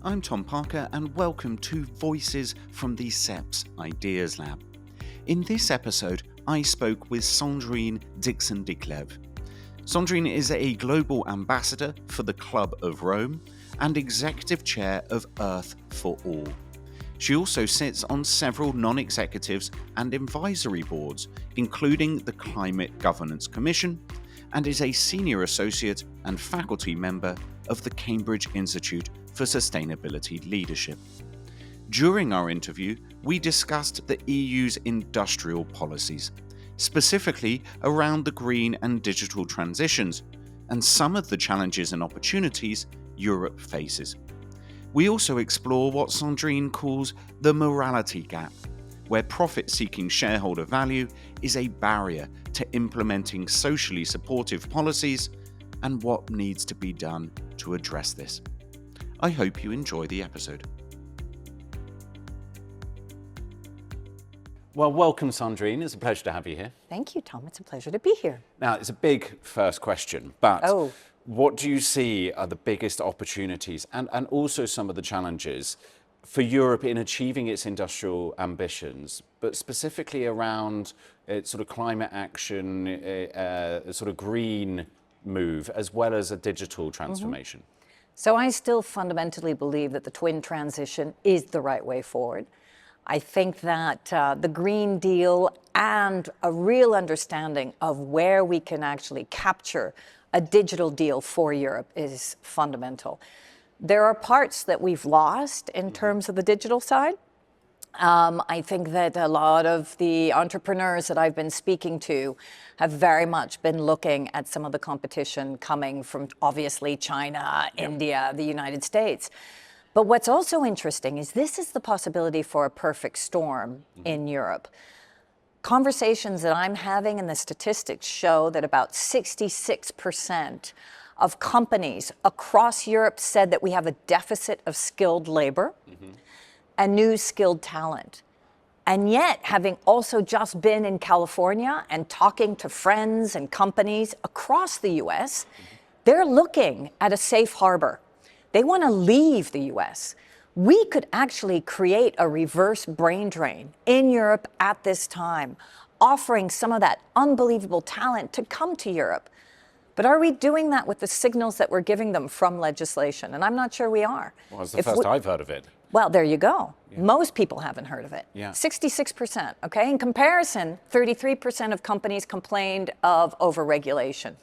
I'm Tom Parker and welcome to Voices from the CEPS Ideas Lab. In this episode, I spoke with Sandrine Dixson-Declève. Sandrine is a global ambassador for the Club of Rome and executive chair of Earth for All. She also sits on several non-executives and advisory boards, including the Climate Governance Commission, and is a senior associate and faculty member of the Cambridge Institute for Sustainability Leadership. During our interview, we discussed the EU's industrial policies, specifically around the green and digital transitions, and some of the challenges and opportunities Europe faces. We also explore what Sandrine calls the morality gap, where profit-seeking shareholder value is a barrier to implementing socially supportive policies and what needs to be done to address this. I hope you enjoy the episode. Well, welcome, Sandrine. It's a pleasure to have you here. Thank you, Tom. It's a pleasure to be here. Now, it's a big first question, but what do you see are the biggest opportunities and also some of the challenges for Europe in achieving its industrial ambitions, but specifically around its sort of climate action, sort of green move, as well as a digital transformation? So I still fundamentally believe that the twin transition is the right way forward. I think that the Green Deal and a real understanding of where we can actually capture a digital deal for Europe is fundamental. There are parts that we've lost in terms of the digital side. I think that a lot of the entrepreneurs that I've been speaking to have very much been looking at some of the competition coming from obviously China, India, the United States. But what's also interesting is this is the possibility for a perfect storm in Europe. Conversations that I'm having and the statistics show that about 66% of companies across Europe said that we have a deficit of skilled labor and new skilled talent. And yet, having also just been in California and talking to friends and companies across the US, they're looking at a safe harbor. They want to leave the US. We could actually create a reverse brain drain in Europe at this time, offering some of that unbelievable talent to come to Europe. But are we doing that with the signals that we're giving them from legislation? And I'm not sure we are. Well, it's the first I've heard of it. Well, there you go. Most people haven't heard of it. 66%, okay? In comparison, 33% of companies complained of overregulation.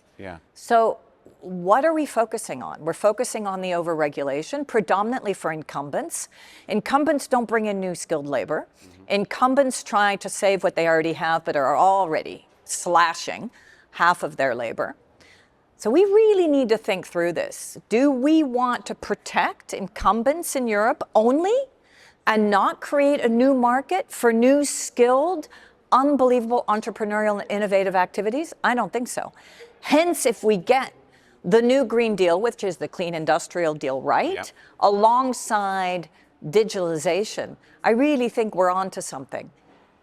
So what are we focusing on? We're focusing on the overregulation, predominantly for incumbents. Incumbents don't bring in new skilled labor. Incumbents try to save what they already have, but are already slashing half of their labor. So we really need to think through this. Do we want to protect incumbents in Europe only and not create a new market for new skilled, unbelievable entrepreneurial and innovative activities? I don't think so. Hence, if we get the new Green Deal, which is the Clean Industrial Deal, right, alongside digitalization, I really think we're onto something.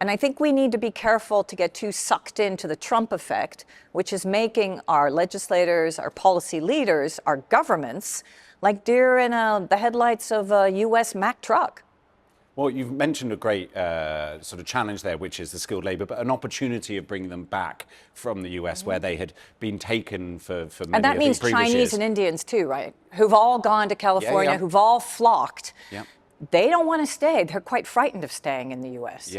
And I think we need to be careful to get too sucked into the Trump effect, which is making our legislators, our policy leaders, our governments, like deer in the headlights of a US Mack truck. Well, you've mentioned a great sort of challenge there, which is the skilled labor, but an opportunity of bringing them back from the US where they had been taken for many of the previous years. And that means Chinese and Indians too, right? Who've all gone to California, who've all flocked. They don't want to stay. They're quite frightened of staying in the US.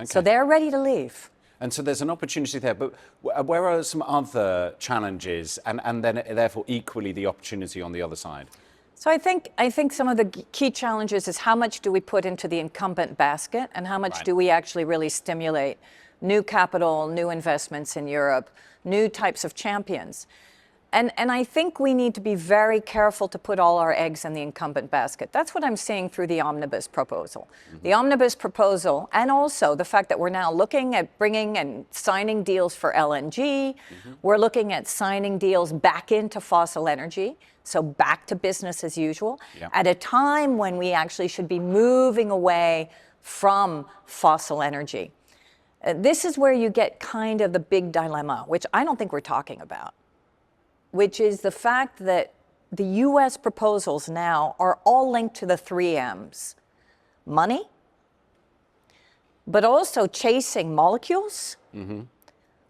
So they're ready to leave. And so there's an opportunity there, but where are some other challenges and then therefore equally the opportunity on the other side? So I think some of the key challenges is how much do we put into the incumbent basket and how much do we actually really stimulate new capital, new investments in Europe, new types of champions. And I think we need to be very careful to put all our eggs in the incumbent basket. That's what I'm seeing through the omnibus proposal. The omnibus proposal, and also the fact that we're now looking at bringing and signing deals for LNG. We're looking at signing deals back into fossil energy, so back to business as usual, at a time when we actually should be moving away from fossil energy. This is where you get kind of the big dilemma, which I don't think we're talking about, which is the fact that the US proposals now are all linked to the 3 M's. Money, but also chasing molecules,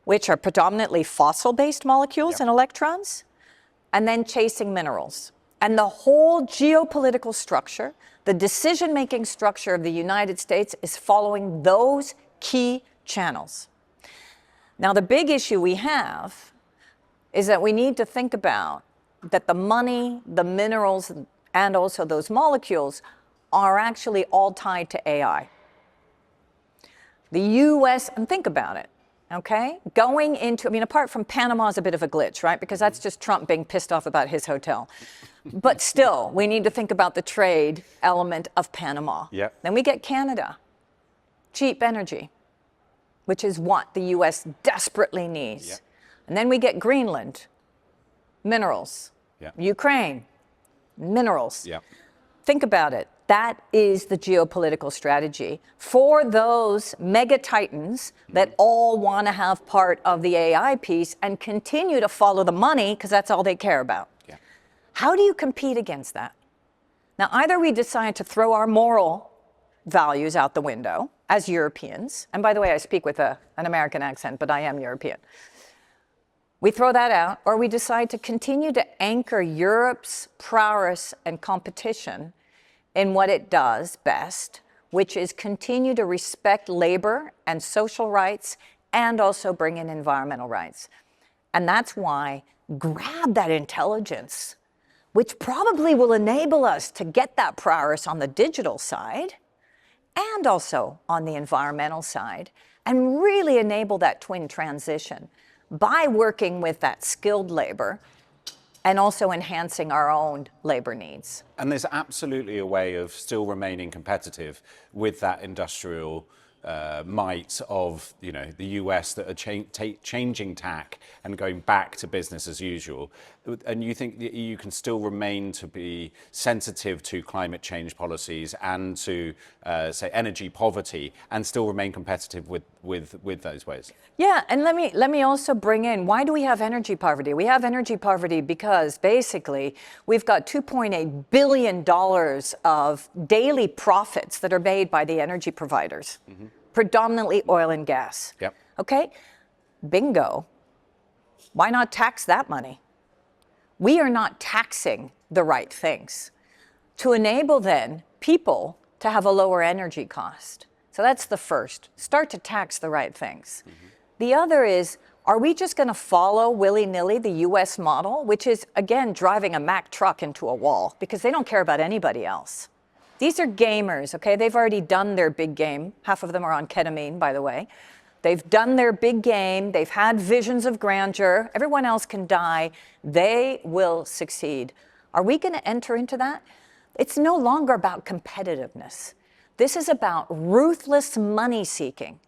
which are predominantly fossil-based molecules and electrons, and then chasing minerals. And the whole geopolitical structure, the decision-making structure of the United States is following those key channels. Now, the big issue we have is that we need to think about that the money, the minerals, and also those molecules are actually all tied to AI. The US, and think about it, okay? Going into, I mean, apart from Panama is a bit of a glitch, right? Because that's just Trump being pissed off about his hotel. But still, we need to think about the trade element of Panama. Yep. Then we get Canada, cheap energy, which is what the US desperately needs. Yep. And then we get Greenland, minerals. Yep. Ukraine, minerals. Yep. Think about it. That is the geopolitical strategy for those mega titans that all want to have part of the AI piece and continue to follow the money because that's all they care about. Yeah. How do you compete against that? Now, either we decide to throw our moral values out the window as Europeans, and by the way, I speak with an American accent, but I am European. We throw that out, or we decide to continue to anchor Europe's prowess and competition in what it does best, which is continue to respect labor and social rights and also bring in environmental rights. And that's why grab that intelligence, which probably will enable us to get that prowess on the digital side and also on the environmental side, and really enable that twin transition by working with that skilled labor and also enhancing our own labor needs. And there's absolutely a way of still remaining competitive with that industrial might of the US that are changing tack and going back to business as usual. And you think the EU can still remain to be sensitive to climate change policies and to say energy poverty and still remain competitive with those ways? Yeah, and let me also bring in, why do we have energy poverty? We have energy poverty because basically we've got $2.8 billion of daily profits that are made by the energy providers. Predominantly oil and gas. Yep. Okay? Bingo. Why not tax that money? We are not taxing the right things to enable then people to have a lower energy cost. So that's the first. Start to tax the right things. The other is, are we just going to follow willy-nilly the US model, which is, again, driving a Mack truck into a wall because they don't care about anybody else? These are gamers, okay? They've already done their big game. Half of them are on ketamine, by the way. They've done their big game. They've had visions of grandeur. Everyone else can die. They will succeed. Are we going to enter into that? It's no longer about competitiveness. This is about ruthless money seeking.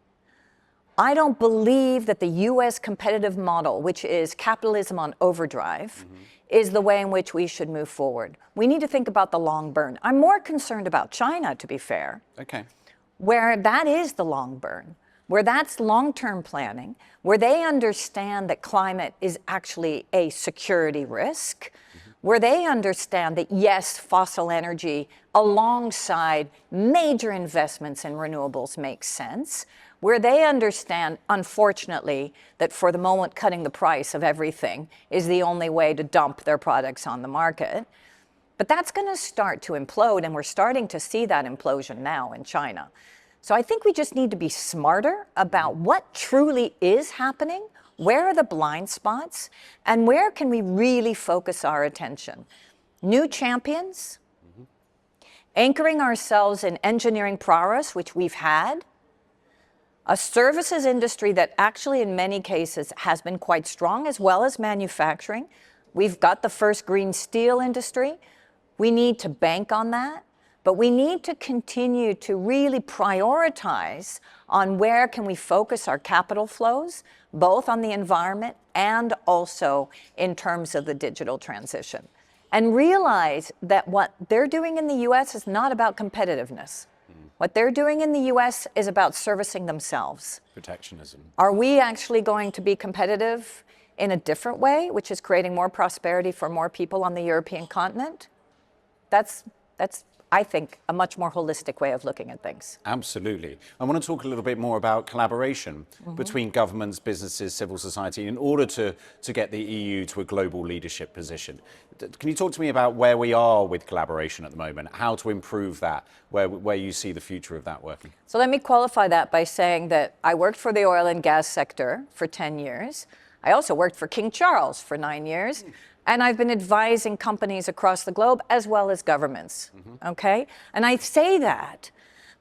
I don't believe that the US competitive model, which is capitalism on overdrive, is the way in which we should move forward. We need to think about the long burn. I'm more concerned about China, to be fair. Okay. Where that is the long burn, where that's long-term planning, where they understand that climate is actually a security risk, where they understand that, yes, fossil energy alongside major investments in renewables makes sense, where they understand, unfortunately, that for the moment cutting the price of everything is the only way to dump their products on the market. But that's going to start to implode, and we're starting to see that implosion now in China. So I think we just need to be smarter about what truly is happening, where are the blind spots, and where can we really focus our attention. New champions, anchoring ourselves in engineering prowess, which we've had, a services industry that actually in many cases has been quite strong, as well as manufacturing. We've got the first green steel industry. We need to bank on that, but we need to continue to really prioritize on where can we focus our capital flows, both on the environment and also in terms of the digital transition. And realize that what they're doing in the US is not about competitiveness. What they're doing in the US is about servicing themselves. Protectionism. Are we actually going to be competitive in a different way, which is creating more prosperity for more people on the European continent, that's I think, a much more holistic way of looking at things. Absolutely. I want to talk a little bit more about collaboration between governments, businesses, civil society, in order to get the EU to a global leadership position. Can you talk to me about where we are with collaboration at the moment, how to improve that, where you see the future of that working? So let me qualify that by saying that I worked for the oil and gas sector for 10 years. I also worked for King Charles for 9 years. And I've been advising companies across the globe as well as governments, okay? And I say that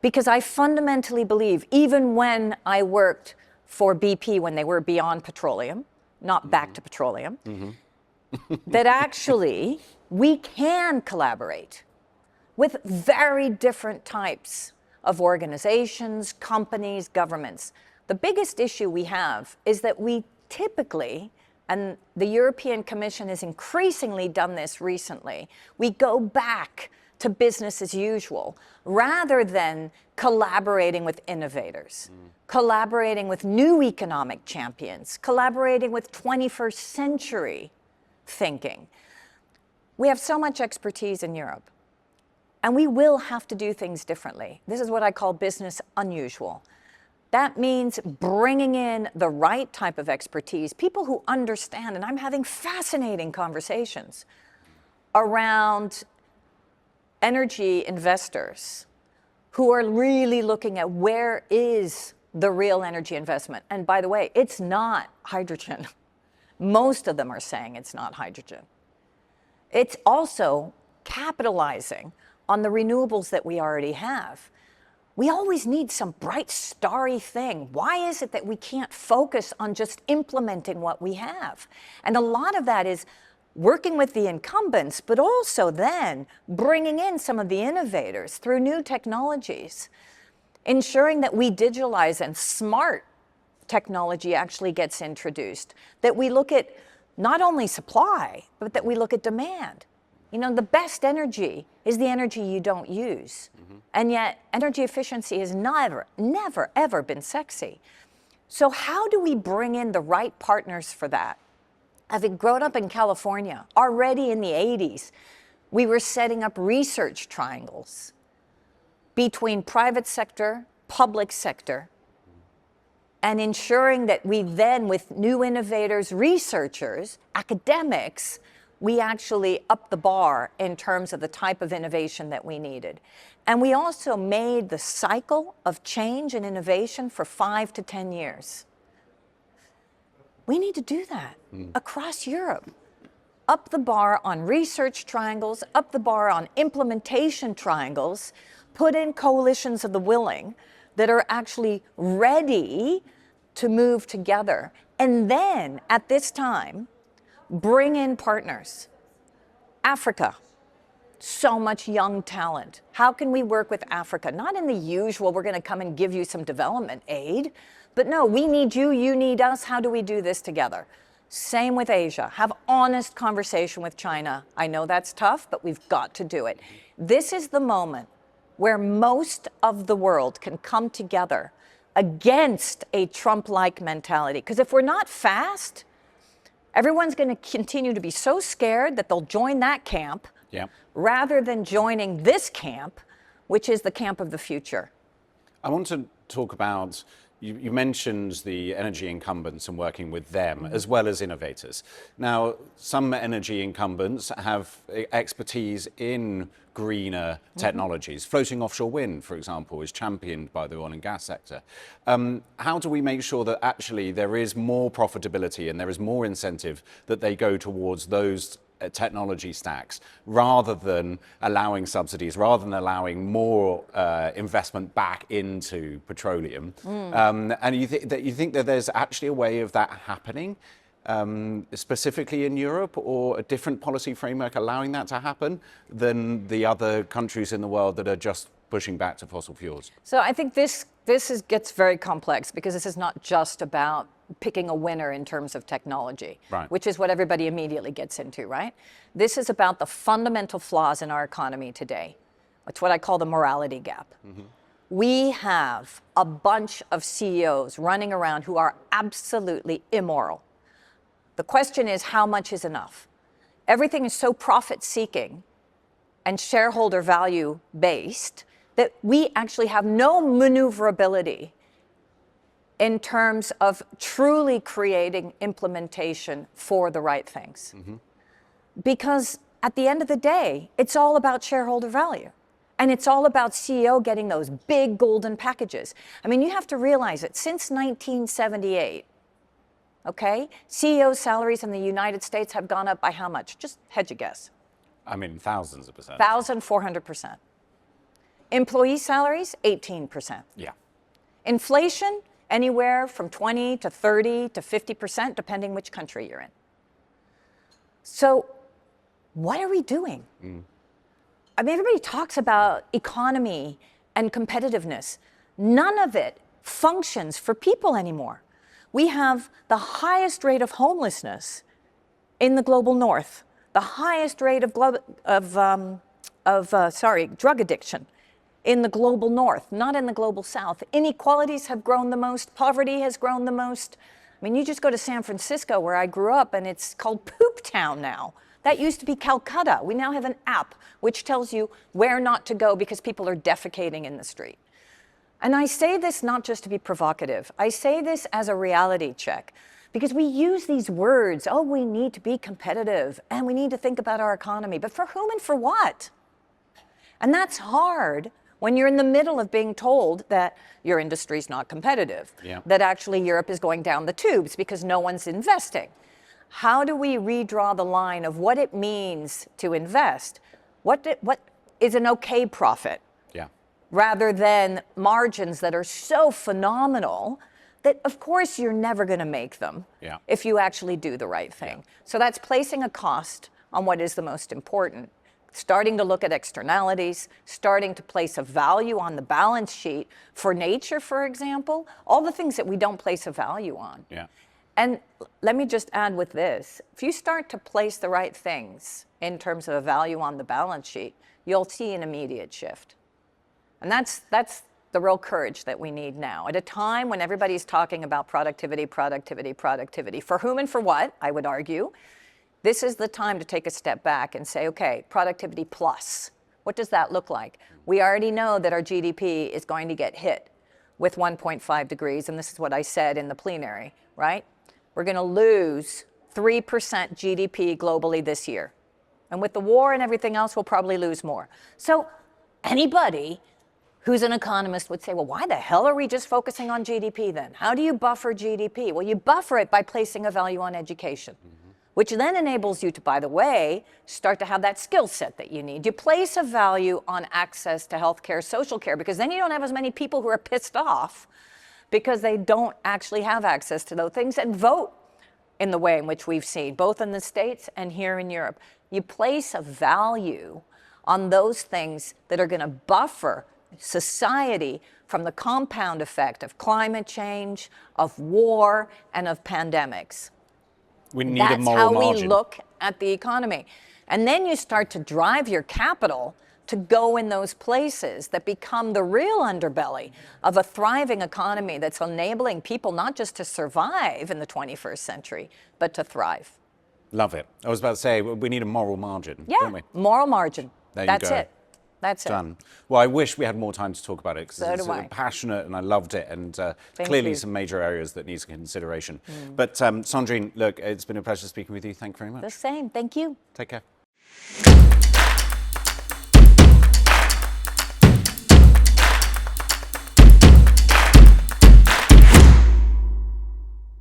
because I fundamentally believe, even when I worked for BP when they were beyond petroleum, not back to petroleum, that actually we can collaborate with very different types of organizations, companies, governments. The biggest issue we have is that we typically, and the European Commission has increasingly done this recently, we go back to business as usual rather than collaborating with innovators, collaborating with new economic champions, collaborating with 21st century thinking. We have so much expertise in Europe, and we will have to do things differently. This is what I call business unusual. That means bringing in the right type of expertise, people who understand, and I'm having fascinating conversations around energy investors who are really looking at where is the real energy investment. And by the way, it's not hydrogen. Most of them are saying it's not hydrogen. It's also capitalizing on the renewables that we already have. We always need some bright, starry thing. Why is it that we can't focus on just implementing what we have? And a lot of that is working with the incumbents, but also then bringing in some of the innovators through new technologies, ensuring that we digitalize and smart technology actually gets introduced, that we look at not only supply, but that we look at demand. You know, the best energy is the energy you don't use. And yet, energy efficiency has never, ever been sexy. So how do we bring in the right partners for that? Having grown up in California, already in the 80s, we were setting up research triangles between private sector, public sector, and ensuring that we then, with new innovators, researchers, academics, we actually upped the bar in terms of the type of innovation that we needed. And we also made the cycle of change and innovation for 5 to 10 years. We need to do that across Europe. Up the bar on research triangles, up the bar on implementation triangles, put in coalitions of the willing that are actually ready to move together. And then, at this time, bring in partners. Africa, so much young talent. How can we work with Africa? Not in the usual, we're going to come and give you some development aid, but no, we need you, you need us. How do we do this together? Same with Asia. Have honest conversation with China. I know that's tough, but we've got to do it. This is the moment where most of the world can come together against a Trump-like mentality. Because if we're not fast, everyone's going to continue to be so scared that they'll join that camp rather than joining this camp, which is the camp of the future. I want to talk about, you mentioned the energy incumbents and working with them as well as innovators. Now, some energy incumbents have expertise in greener technologies. Floating offshore wind, for example, is championed by the oil and gas sector. How do we make sure that actually there is more profitability and there is more incentive that they go towards those technology stacks rather than allowing subsidies, rather than allowing more investment back into petroleum? And you think that there's actually a way of that happening? Specifically in Europe, or a different policy framework allowing that to happen than the other countries in the world that are just pushing back to fossil fuels? So I think this gets very complex, because this is not just about picking a winner in terms of technology, which is what everybody immediately gets into, right? This is about the fundamental flaws in our economy today. It's what I call the morality gap. We have a bunch of CEOs running around who are absolutely immoral. The question is, how much is enough? Everything is so profit-seeking and shareholder value-based that we actually have no maneuverability in terms of truly creating implementation for the right things. Because at the end of the day, it's all about shareholder value. And it's all about CEO getting those big golden packages. I mean, you have to realize that since 1978, okay, CEO salaries in the United States have gone up by how much? Just hedge a guess. I mean, thousands of percent. 1,400%. Employee salaries, 18%. Yeah. Inflation, anywhere from 20 to 30 to 50%, depending which country you're in. So what are we doing? I mean, everybody talks about economy and competitiveness. None of it functions for people anymore. We have the highest rate of homelessness in the global north, the highest rate of drug addiction in the global north, not in the global south. Inequalities have grown the most. Poverty has grown the most. I mean, you just go to San Francisco, where I grew up, and it's called Poop Town now. That used to be Calcutta. We now have an app which tells you where not to go because people are defecating in the street. And I say this not just to be provocative. I say this as a reality check, because we use these words, oh, we need to be competitive and we need to think about our economy, but for whom and for what? And that's hard when you're in the middle of being told that your industry's not competitive, that actually Europe is going down the tubes because no one's investing. How do we redraw the line of what it means to invest? What is an okay profit? Rather than margins that are so phenomenal that, of course, you're never going to make them if you actually do the right thing. So that's placing a cost on what is the most important, starting to look at externalities, starting to place a value on the balance sheet for nature, for example, all the things that we don't place a value on. And let me just add with this, if you start to place the right things in terms of a value on the balance sheet, you'll see an immediate shift. And that's the real courage that we need now. At a time when everybody's talking about productivity, productivity, productivity, for whom and for what, I would argue, this is the time to take a step back and say, okay, productivity plus. What does that look like? We already know that our GDP is going to get hit with 1.5 degrees, and this is what I said in the plenary, right? We're going to lose 3% GDP globally this year. And with the war and everything else, we'll probably lose more. So anybody who's an economist would say, well, why the hell are we just focusing on GDP then? How do you buffer GDP? Well, you buffer it by placing a value on education, which then enables you to, by the way, start to have that skill set that you need. You place a value on access to healthcare, social care, because then you don't have as many people who are pissed off because they don't actually have access to those things and vote in the way in which we've seen, both in the States and here in Europe. You place a value on those things that are going to buffer society from the compound effect of climate change, of war, and of pandemics. We need a moral margin. That's how we look at the economy. And then you start to drive your capital to go in those places that become the real underbelly of a thriving economy that's enabling people not just to survive in the 21st century, but to thrive. Love it. I was about to say, we need a moral margin, don't we? Moral margin. There That's you go. it. That's Done. it. Well, I wish we had more time to talk about it because it's do I. passionate and I loved it, and clearly some major areas that need consideration. But Sandrine, look, it's been a pleasure speaking with you. Thank you very much. The same. Thank you. Take care.